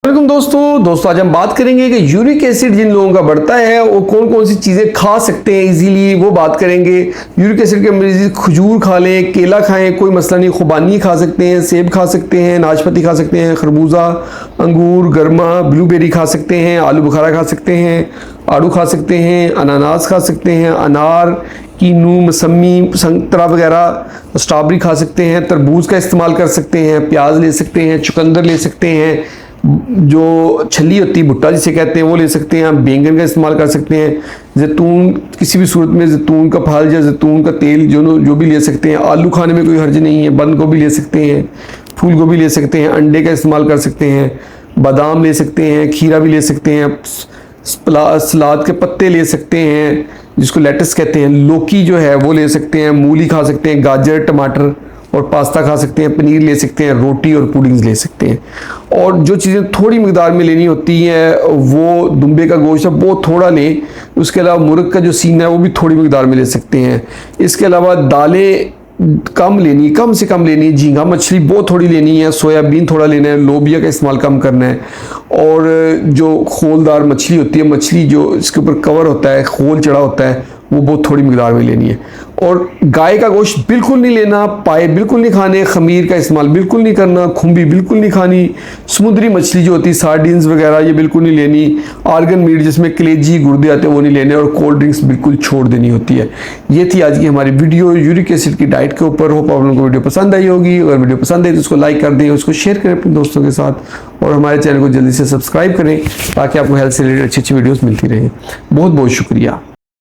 वालेकुम दोस्तों आज हम बात करेंगे कि यूरिक एसिड जिन लोगों का बढ़ता है वो कौन कौन सी चीज़ें खा सकते हैं इजीली, वो बात करेंगे। यूरिक एसिड के मरीज खजूर खा लें, केला खाएं, कोई मसला नहीं, खुबानी खा सकते हैं, सेब खा सकते हैं, नाशपाती खा सकते हैं, खरबूजा, अंगूर, गरमा, ब्लूबेरी खा सकते हैं, आलू बुखारा खा सकते हैं, आड़ू खा सकते हैं, अनानास खा सकते हैं, अनार, कीनू, मौसमी, संतरा वगैरह, स्ट्रॉबेरी खा सकते हैं, तरबूज का इस्तेमाल कर सकते हैं, प्याज ले सकते हैं, चुकंदर ले सकते हैं, जो छली होती है भुट्टा जिसे कहते हैं वो ले सकते हैं, आप बैंगन का इस्तेमाल कर सकते हैं, जैतून किसी भी सूरत में जैतून का फल या जैतून का तेल जो भी ले सकते हैं। आलू खाने में कोई हर्ज नहीं है, बंद गोभी ले सकते हैं, फूल गोभी ले सकते हैं, अंडे का इस्तेमाल कर सकते हैं, बादाम ले सकते हैं, खीरा भी ले सकते हैं, सलाद के पत्ते ले सकते हैं जिसको लेटस कहते हैं, लौकी जो है वो ले सकते हैं, मूली खा सकते हैं, गाजर, टमाटर और पास्ता खा सकते हैं, पनीर ले सकते हैं, रोटी और पुडिंग्स ले सकते हैं। और जो चीज़ें थोड़ी मकदार में लेनी होती हैं वो दुम्बे का गोश्त है वो थोड़ा लें, उसके अलावा मुर्ग का जो सीना है वो भी थोड़ी मकदार में ले सकते हैं। इसके अलावा दालें कम से कम लेनी है, झींगा मछली बहुत थोड़ी लेनी है, सोयाबीन थोड़ा लेना है, लोबिया का इस्तेमाल कम करना है, और जो खोलदार मछली होती है, मछली जो इसके ऊपर कवर होता है, खोल चढ़ा होता है, वो बहुत थोड़ी मकदार में लेनी है। और गाय का गोश्त बिल्कुल नहीं लेना, पाए बिल्कुल नहीं खाने, खमीर का इस्तेमाल बिल्कुल नहीं करना, खुम्बी बिल्कुल नहीं खानी, समुद्री मछली जो होती है सार्डिन्स वगैरह ये बिल्कुल नहीं लेनी, आर्गन मीट जिसमें कलेजी गुर्दे आते हैं वो नहीं लेने, और कोल्ड ड्रिंक्स बिल्कुल छोड़ देनी होती है। ये थी आज की हमारी वीडियो यूरिक एसिड की डाइट के ऊपर। होप आप लोगों को वीडियो पसंद आई होगी। अगर वीडियो पसंद आई तो उसको लाइक कर दें, उसको शेयर करें अपने दोस्तों के साथ, और हमारे चैनल को जल्दी से सब्सक्राइब करें ताकि आपको हेल्थ से रिलेटेड अच्छी अच्छी वीडियोज़ मिलती रहें। बहुत बहुत शुक्रिया।